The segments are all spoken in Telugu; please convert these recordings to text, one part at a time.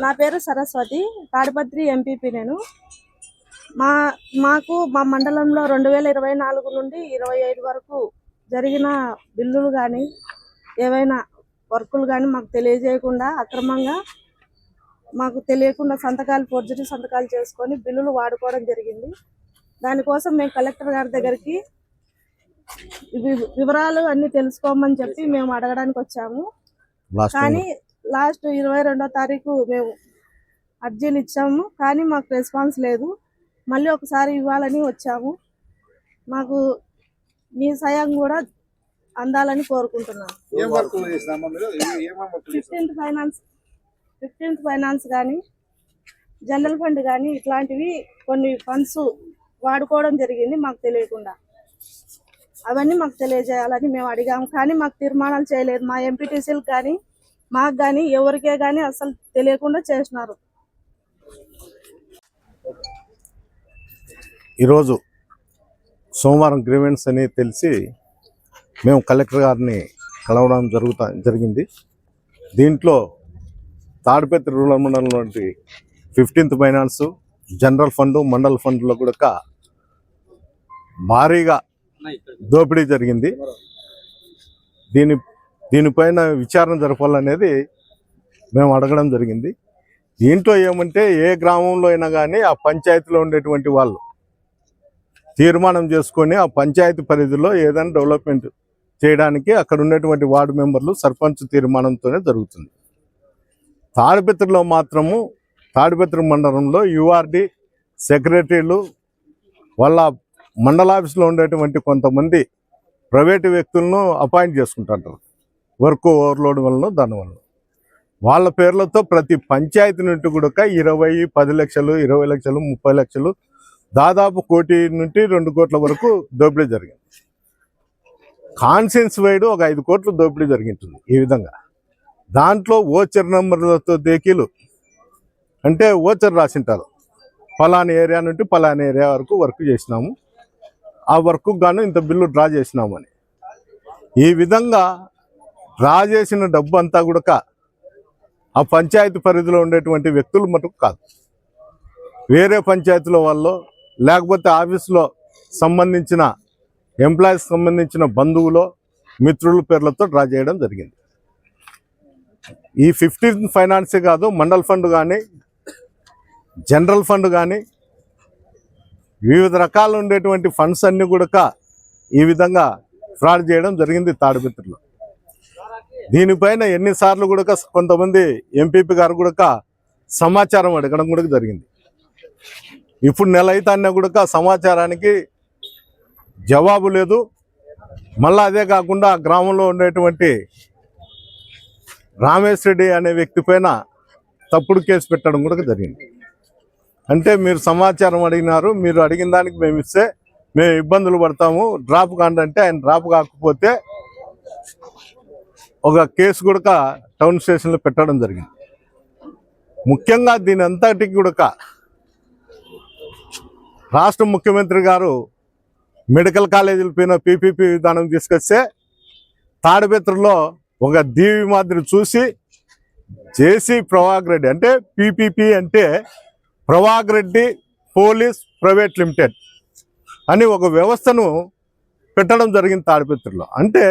నా పేరు సరస్వతి, తాడిపత్రి ఎంపీపీ. నేను మాకు మా మండలంలో 2024 నుండి 25 వరకు జరిగిన బిల్లులు కానీ ఏవైనా వర్కులు కానీ మాకు తెలియజేయకుండా అక్రమంగా మాకు తెలియకుండా ఫోర్జరీ సంతకాలు చేసుకొని బిల్లులు వాడుకోవడం జరిగింది. దానికోసం మేము కలెక్టర్ గారి దగ్గరికి వివరాలు అన్ని తెలుసుకోమని చెప్పి మేము అడగడానికి వచ్చాము. కానీ లాస్ట్ 22వ తారీఖు మేము అర్జీలు ఇచ్చాము, కానీ మాకు రెస్పాన్స్ లేదు. మళ్ళీ ఒకసారి ఇవ్వాలని వచ్చాము. మాకు మీ సాయం కూడా అందాలని కోరుకుంటున్నాము. 15th ఫైనాన్స్ కానీ జనరల్ ఫండ్ కానీ ఇట్లాంటివి కొన్ని ఫండ్స్ వాడుకోవడం జరిగింది మాకు తెలియకుండా. అవన్నీ మాకు తెలియజేయాలని మేము అడిగాము, కానీ మాకు తీర్మానాలు చేయలేదు. మా ఎంపీటీసీలకు కానీ మాకు కానీ ఎవరికే కానీ అసలు తెలియకుండా చేసినారు. ఈరోజు సోమవారం గ్రీవెన్స్ అని తెలిసి మేము కలెక్టర్ గారిని కలవడం జరిగింది. దీంట్లో తాడిపత్రి రూరల్ మండలం 15th ఫైనాన్స్, జనరల్ ఫండ్, మండల ఫండ్లో కూడా భారీగా దోపిడీ జరిగింది. దీనిపైన విచారణ జరపాలనేది మేము అడగడం జరిగింది. దీంట్లో ఏమంటే ఏ గ్రామంలో అయినా కానీ ఆ పంచాయతీలో ఉండేటువంటి వాళ్ళు తీర్మానం చేసుకొని ఆ పంచాయతీ పరిధిలో ఏదైనా డెవలప్మెంట్ చేయడానికి అక్కడ ఉన్నటువంటి వార్డు మెంబర్లు సర్పంచ్ తీర్మానంతోనే జరుగుతుంది. తాడిపత్రిలో మాత్రము తాడిపత్రి మండలంలో యూఆర్డి సెక్రటరీలు వాళ్ళ మండలాఫీస్లో ఉండేటువంటి కొంతమంది ప్రైవేటు వ్యక్తులను అపాయింట్ చేసుకుంటుంటారు. వర్క్ ఓవర్లోడ్ వలన దానివల్ల వాళ్ళ పేర్లతో ప్రతి పంచాయతీ నుండి కూడా 20, 10 లక్షలు, 20 లక్షలు, 30 లక్షలు, దాదాపు 1 కోటి నుండి 2 కోట్ల వరకు దోపిడీ జరిగింది. కాన్సెన్స్ వైడ్ ఒక 5 కోట్లు దోపిడీ జరిగింటుంది. ఈ విధంగా దాంట్లో ఓచర్ నెంబర్లతో దేకీలు అంటే ఓచర్ రాసింటారు, పలానా ఏరియా నుండి పలానా ఏరియా వరకు వర్క్ చేసినాము, ఆ వర్క్కు గాను ఇంత బిల్లు డ్రా చేసినాము అని. ఈ విధంగా డ్రా చేసిన డబ్బు అంతా కూడా ఆ పంచాయతీ పరిధిలో ఉండేటువంటి వ్యక్తులు మటుకు కాదు, వేరే పంచాయతీలో వాళ్ళు లేకపోతే ఆఫీసులో సంబంధించిన ఎంప్లాయీస్ సంబంధించిన బంధువులు, మిత్రుల పేర్లతో డ్రా చేయడం జరిగింది. ఈ 15th ఫైనాన్సే కాదు, మండల్ ఫండ్ కానీ జనరల్ ఫండ్ కానీ వివిధ రకాలు ఉండేటువంటి ఫండ్స్ అన్నీ కూడా ఈ విధంగా ఫ్రాడ్ చేయడం జరిగింది తాడిపత్రిలో. దీనిపైన ఎన్నిసార్లు కూడా కొంతమంది ఎంపీపీ గారు కూడా సమాచారం అడగడం కూడా జరిగింది. ఇప్పుడు నెల అయితేనే కూడా సమాచారానికి జవాబు లేదు. మళ్ళీ అదే కాకుండా గ్రామంలో ఉండేటువంటి రామేష్ రెడ్డి అనే వ్యక్తి పైన తప్పుడు కేసు పెట్టడం కూడా జరిగింది. అంటే మీరు సమాచారం అడిగినారు, మీరు అడిగిన దానికి మేము ఇస్తే మేము ఇబ్బందులు పడతాము, డ్రాప్ కాండి అంటే ఆయన డ్రాప్ కాకపోతే ఒక కేసు కూడా టౌన్ స్టేషన్లో పెట్టడం జరిగింది. ముఖ్యంగా దీని అంతటికి కూడా రాష్ట్ర ముఖ్యమంత్రి గారు మెడికల్ కాలేజీల పైన పీపీపీ విధానం తీసుకొస్తే తాడిపత్రిలో ఒక దీవి మాదిరి చూసి జేసీ ప్రవాగ్ రెడ్డి అంటే పీపీపీ అంటే ప్రవాగ్ రెడ్డి పోలీస్ ప్రైవేట్ లిమిటెడ్ అని ఒక వ్యవస్థను పెట్టడం జరిగింది తాడిపత్రిలో. అంటే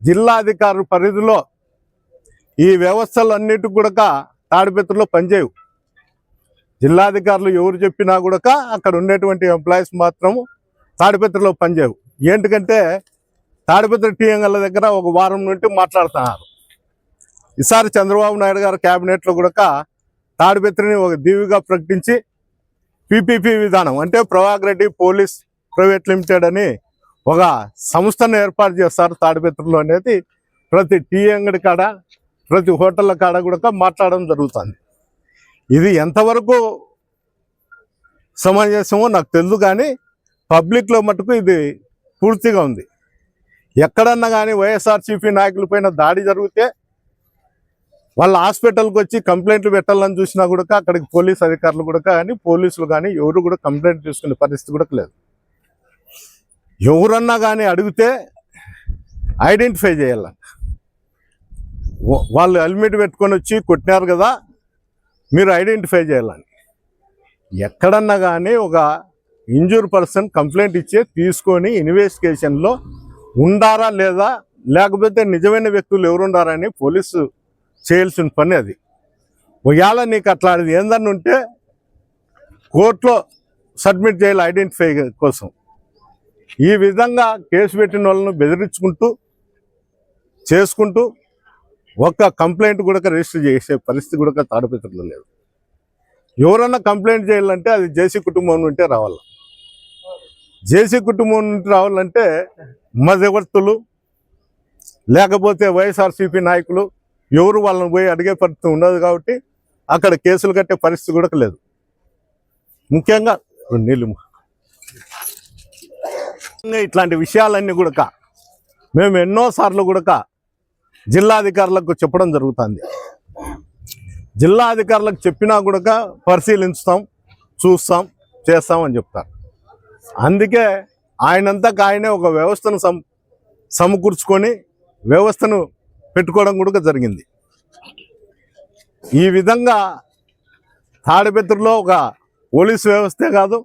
జిల్లా అధికారుల పరిధిలో ఈ వ్యవస్థలన్నిటి కూడా తాడిపత్రిలో పనిచేయవు. జిల్లాధికారులు ఎవరు చెప్పినా కూడా అక్కడ ఉండేటువంటి ఎంప్లాయీస్ మాత్రం తాడిపత్రిలో పనిచేయవు. ఏంటంటే తాడిపత్రి టీఎంఎల్ దగ్గర ఒక వారం నుండి మాట్లాడుతున్నారు. ఈసారి చంద్రబాబు నాయుడు గారు క్యాబినెట్లో కూడా తాడిపత్రిని ఒక దీవిగా ప్రకటించి పీపీపీ విధానం అంటే ప్రవాగ్ రెడ్డి పోలీస్ ప్రైవేట్ లిమిటెడ్ అని ఒక సంస్థను ఏర్పాటు చేస్తారు తాడిపత్రిలో అనేది ప్రతి టీ అంగడి కాడ, ప్రతి హోటళ్ళ కాడ కూడా మాట్లాడడం జరుగుతుంది. ఇది ఎంతవరకు సమంజసమో నాకు తెలుసు, కానీ పబ్లిక్లో మటుకు ఇది పూర్తిగా ఉంది. ఎక్కడన్నా కానీ వైఎస్ఆర్సీపీ నాయకులపైన దాడి జరిగితే వాళ్ళ హాస్పిటల్కి వచ్చి కంప్లైంట్లు పెట్టాలని చూసినా కూడా అక్కడికి పోలీస్ అధికారులు కూడా కానీ పోలీసులు కానీ ఎవరు కూడా కంప్లైంట్ తీసుకునే పరిస్థితి కూడా లేదు. ఎవరన్నా కానీ అడిగితే ఐడెంటిఫై చేయాలంట. వాళ్ళు హెల్మెట్ పెట్టుకొని వచ్చి కొట్టినారు కదా, మీరు ఐడెంటిఫై చేయాలని. ఎక్కడన్నా కానీ ఒక ఇంజూర్ పర్సన్ కంప్లైంట్ ఇచ్చే తీసుకొని ఇన్వెస్టిగేషన్లో ఉండారా లేదా, లేకపోతే నిజమైన వ్యక్తులు ఎవరున్నారని పోలీసు చేయాల్సిన పని అది. ఒకవేళ నీకు అట్లా ఏందన్నా ఉంటే కోర్టులో సబ్మిట్ చేయాలి ఐడెంటిఫై కోసం. ఈ విధంగా కేసు పెట్టిన వాళ్ళను బెదిరించుకుంటూ చేసుకుంటూ ఒక్క కంప్లైంట్ కూడా రిజిస్టర్ చేసే పరిస్థితి కూడా తాడిపత్రిలో లేదు. ఎవరన్నా కంప్లైంట్ చేయాలంటే అది జేసీ కుటుంబం నుంటే రావాలి. జేసీ కుటుంబం నుండి రావాలంటే మధ్యవర్తులు లేకపోతే వైఎస్ఆర్సీపీ నాయకులు ఎవరు వాళ్ళని పోయి అడిగే పరిస్థితి ఉండదు కాబట్టి అక్కడ కేసులు కట్టే పరిస్థితి కూడా లేదు. ముఖ్యంగా నీళ్ళు ఇట్లాంటి విషయాలన్నీ కూడా మేము ఎన్నోసార్లు కూడా జిల్లాధికారులకు చెప్పడం జరుగుతుంది. జిల్లా అధికారులకు చెప్పినా కూడా పరిశీలించుతాం, చూస్తాం, చేస్తాం అని చెప్తారు. అందుకే ఆయనంతకు ఆయనే ఒక వ్యవస్థను సమకూర్చుకొని వ్యవస్థను పెట్టుకోవడం కూడా జరిగింది. ఈ విధంగా తాడిపత్రిలో ఒక పోలీసు వ్యవస్థే కాదు,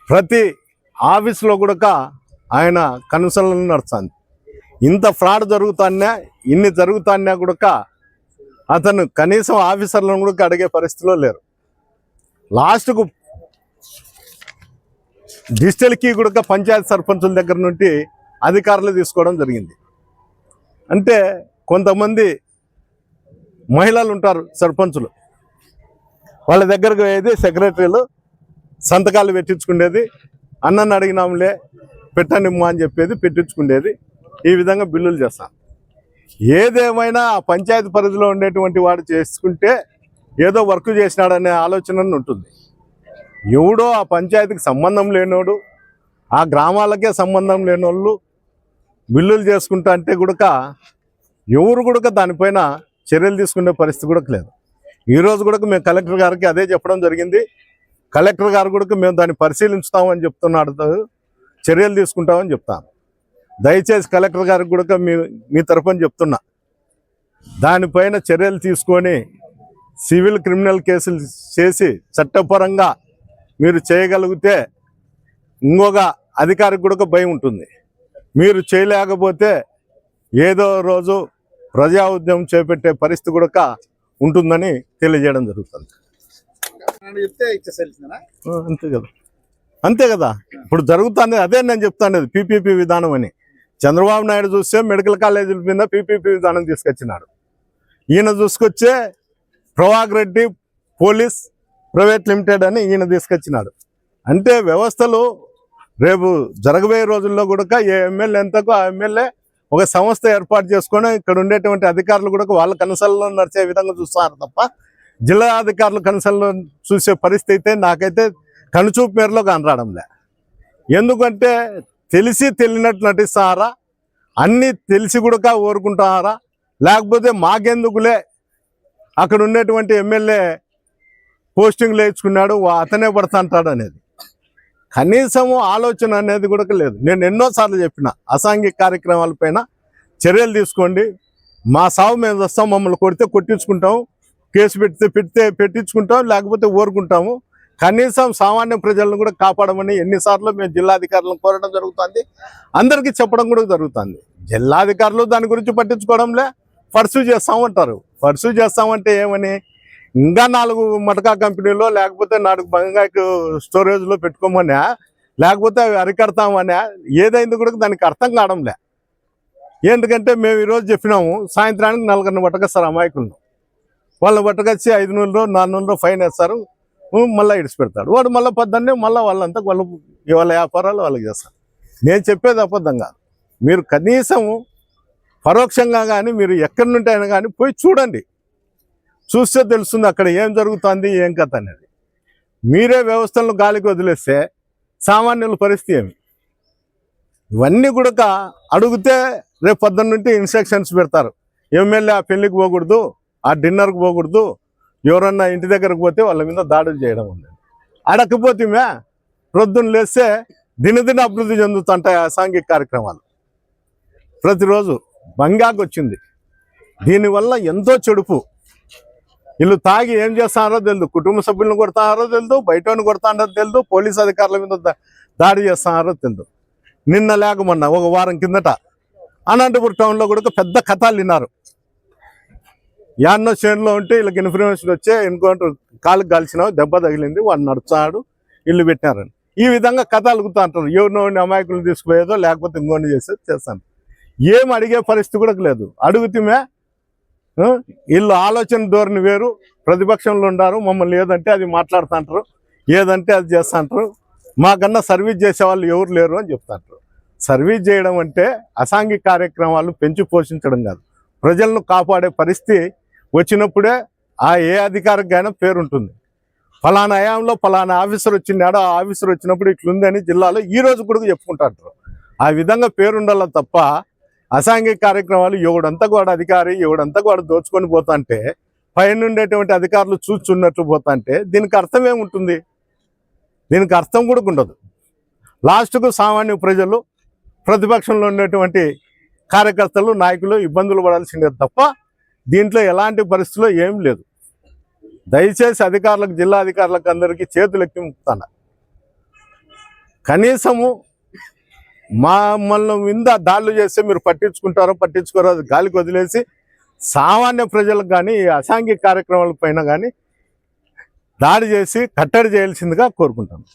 ప్రతి ఆఫీసులో కూడా ఆయన కన్సల్ని నడుస్తుంది. ఇంత ఫ్రాడ్ జరుగుతాన్నా, ఇన్ని జరుగుతాన్నా కూడా అతను కనీసం ఆఫీసర్లను కూడా అడిగే పరిస్థితిలో లేరు. లాస్ట్కు డిజిటల్ కీ కూడా పంచాయతీ సర్పంచుల దగ్గర నుండి అధికారులు తీసుకోవడం జరిగింది. అంటే కొంతమంది మహిళలు ఉంటారు సర్పంచులు, వాళ్ళ దగ్గరకు పోయేది సెక్రటరీలు సంతకాలు పెట్టించుకునేది, అన్నను అడిగినాంలే పెట్టనిమ్మా అని చెప్పేది పెట్టించుకునేది. ఈ విధంగా బిల్లులు చేస్తాం. ఏదేమైనా ఆ పంచాయతీ పరిధిలో ఉండేటువంటి వాడు చేసుకుంటే ఏదో వర్క్ చేసినాడనే ఆలోచన ఉంటుంది. ఎవడో ఆ పంచాయతీకి సంబంధం లేనోడు, ఆ గ్రామాలకే సంబంధం లేనోళ్ళు బిల్లులు చేసుకుంటా అంటే కూడా ఎవరు కూడా దానిపైన చర్యలు తీసుకునే పరిస్థితి కూడా లేదు. ఈరోజు కూడా మేము కలెక్టర్ గారికి అదే చెప్పడం జరిగింది. కలెక్టర్ గారు కూడా మేము దాన్ని పరిశీలించుతామని చెప్తున్నాడు, చర్యలు తీసుకుంటామని చెప్తాను. దయచేసి కలెక్టర్ గారికి కూడా మీ తరఫున చెప్తున్నా, దానిపైన చర్యలు తీసుకొని సివిల్ క్రిమినల్ కేసులు చేసి చట్టపరంగా మీరు చేయగలిగితే ఇంకొక అధికారికి కూడా భయం ఉంటుంది. మీరు చేయలేకపోతే ఏదో రోజు ప్రజా ఉద్యమం చేపట్టే పరిస్థితి కూడా ఉంటుందని తెలియజేయడం జరుగుతుంది. అంతే కదా, అంతే కదా. ఇప్పుడు జరుగుతుంది అదే నేను చెప్తాను, పీపీపీ విధానం అని. చంద్రబాబు నాయుడు చూస్తే మెడికల్ కాలేజీల మీద పీపీపీ విధానం తీసుకొచ్చినాడు. ఈయన చూసుకొచ్చే ప్రవాగ్ రెడ్డి పోలీస్ ప్రైవేట్ లిమిటెడ్ అని ఈయన తీసుకొచ్చినాడు. అంటే వ్యవస్థలు రేపు జరగబోయే రోజుల్లో కూడా ఏ ఎమ్మెల్యే ఎంతకు ఆ ఎమ్మెల్యే ఒక సంస్థ ఏర్పాటు చేసుకొని ఇక్కడ ఉండేటువంటి అధికారులు కూడా వాళ్ళ కన్సల్లో నడిచే విధంగా చూస్తున్నారు తప్ప జిల్లా అధికారులు కన్సల్లో చూసే పరిస్థితి నాకైతే కనుచూపు మేరలో కనరాడంలే. ఎందుకంటే తెలిసి తెలియనట్టు నటిస్తారా, అన్నీ తెలిసి కూడా ఊరుకుంటారా, లేకపోతే మాకెందుకులే అక్కడ ఉండేటువంటి ఎమ్మెల్యే పోస్టింగ్లు వేయించుకున్నాడు అతనే పడతా అంటాడు అనేది కనీసము ఆలోచన అనేది కూడా లేదు. నేను ఎన్నోసార్లు చెప్పిన అసాంఘిక కార్యక్రమాలపైన చర్యలు తీసుకోండి, మా సాగు మేము వస్తాం, మమ్మల్ని కొడితే కొట్టించుకుంటాం, కేసు పెట్టించుకుంటాం, లేకపోతే ఊరుకుంటాము. కనీసం సామాన్య ప్రజలను కూడా కాపాడమని ఎన్నిసార్లు మేము జిల్లాధికారులను కోరడం జరుగుతుంది, అందరికీ చెప్పడం కూడా జరుగుతుంది. జిల్లాధికారులు దాని గురించి పట్టించుకోవడంలే, పర్సూ చేస్తామంటారు. పర్సూ చేస్తామంటే ఏమని, ఇంకా 4 మటకా కంపెనీలో లేకపోతే 4 బంగాకు స్టోరేజ్లో పెట్టుకోమన్నా, లేకపోతే అవి అరికడతామన్నా, ఏదైంది కూడా దానికి అర్థం కావడంలే. ఎందుకంటే మేము ఈరోజు చెప్పినాము, సాయంత్రానికి 4 పట్టకొస్తారు అమాయకులను, వాళ్ళని పట్టకొచ్చి 500 400 ఫైన్ వేస్తారు, మళ్ళీ ఇడిచి పెడతాడు వాడు. మళ్ళీ పొద్దున్నే మళ్ళీ వాళ్ళంతా వాళ్ళ వ్యాపారాలు వాళ్ళకి చేస్తారు. నేను చెప్పేది అబద్ధం కాదు. మీరు కనీసము పరోక్షంగా కానీ మీరు ఎక్కడి నుండి అయినా కానీ పోయి చూడండి, చూస్తే తెలుస్తుంది అక్కడ ఏం జరుగుతుంది, ఏం కథ అనేది. మీరే వ్యవస్థలను గాలికి వదిలేస్తే సామాన్యుల పరిస్థితి ఏమి? ఇవన్నీ కూడా అడిగితే రేపు పొద్దున్న నుండి ఇన్స్ట్రక్షన్స్ పెడతారు. ఎమ్మెల్యే ఆ పెళ్ళికి పోకూడదు, ఆ డిన్నర్కి పోకూడదు, ఎవరన్నా ఇంటి దగ్గరకు పోతే వాళ్ళ మీద దాడులు చేయడం ఉంది. అడకపోతే ప్రొద్దున లేస్తే దినదిన అభివృద్ధి చెందుతుంటాయి అసాంఘిక కార్యక్రమాలు. ప్రతిరోజు బంగాకు వచ్చింది, దీనివల్ల ఎంతో చెడుపు. వీళ్ళు తాగి ఏం చేస్తున్నారో తెలియదు, కుటుంబ సభ్యులను కొడతారో తెలియదు, బయటని కొడతారో తెలియదు, పోలీసు అధికారుల మీద దాడి చేస్తున్నారో తెలియదు. నిన్న లేకమన్నా ఒక వారం కిందట అనంతపురం టౌన్లో కూడా పెద్ద కథలు విన్నారు. యాన్నో చేనులో ఉంటే వీళ్ళకి ఇన్ఫర్మేషన్ వచ్చే ఎన్కౌంటర్ కాలుకి కాల్చినావు, దెబ్బ తగిలింది, వాడు నడుచాడు, ఇల్లు పెట్టినారని ఈ విధంగా కథ అలుగుతూ అంటారు. ఎవరినో అమాయకులు తీసుకుపోయేదో లేకపోతే ఇంకోటి చేస్తాను. ఏం అడిగే పరిస్థితి కూడా లేదు. అడుగుతమే వీళ్ళు ఆలోచన ధోరణి వేరు, ప్రతిపక్షంలో ఉండారు, మమ్మల్ని ఏదంటే అది మాట్లాడుతుంటారు, ఏదంటే అది చేస్తుంటారు. మాకన్నా సర్వీస్ చేసేవాళ్ళు ఎవరు లేరు అని చెప్తుంటారు. సర్వీస్ చేయడం అంటే అసాంఘిక కార్యక్రమాలు పెంచి పోషించడం కాదు, ప్రజలను కాపాడే పరిస్థితి వచ్చినప్పుడే ఆ ఏ అధికారికైనా పేరు ఉంటుంది. ఫలానా హయాంలో ఫలానా ఆఫీసర్ వచ్చినాడు, ఆ ఆఫీసర్ వచ్చినప్పుడు ఇట్లుందని జిల్లాలో ఈ రోజు కూడా చెప్పుకుంటారు. ఆ విధంగా పేరు ఉండాలి తప్ప అసాంఘిక కార్యక్రమాలు ఎవడంతా కూడా అధికారి ఎవడంతా కూడా దోచుకొని పోతాంటే పైన ఉండేటువంటి అధికారులు చూస్తున్నట్లు పోతాంటే దీనికి అర్థం ఏముంటుంది? దీనికి అర్థం కూడా ఉండదు. లాస్ట్కు సామాన్య ప్రజలు, ప్రతిపక్షంలో ఉండేటువంటి కార్యకర్తలు, నాయకులు ఇబ్బందులు పడాల్సిందే తప్ప దీంట్లో ఎలాంటి పరిస్థితుల్లో ఏం లేదు. దయచేసి అధికారులకు, జిల్లా అధికారులకు అందరికీ చేతులెత్తి ముక్తాను. కనీసము మమ్మల్ని మీద దాడులు చేస్తే మీరు పట్టించుకుంటారో పట్టించుకోరో అది గాలికి వదిలేసి సామాన్య ప్రజలకు కానీ అసాంఘిక కార్యక్రమాల పైన కానీ దాడి చేసి కట్టడి చేయాల్సిందిగా కోరుకుంటాను.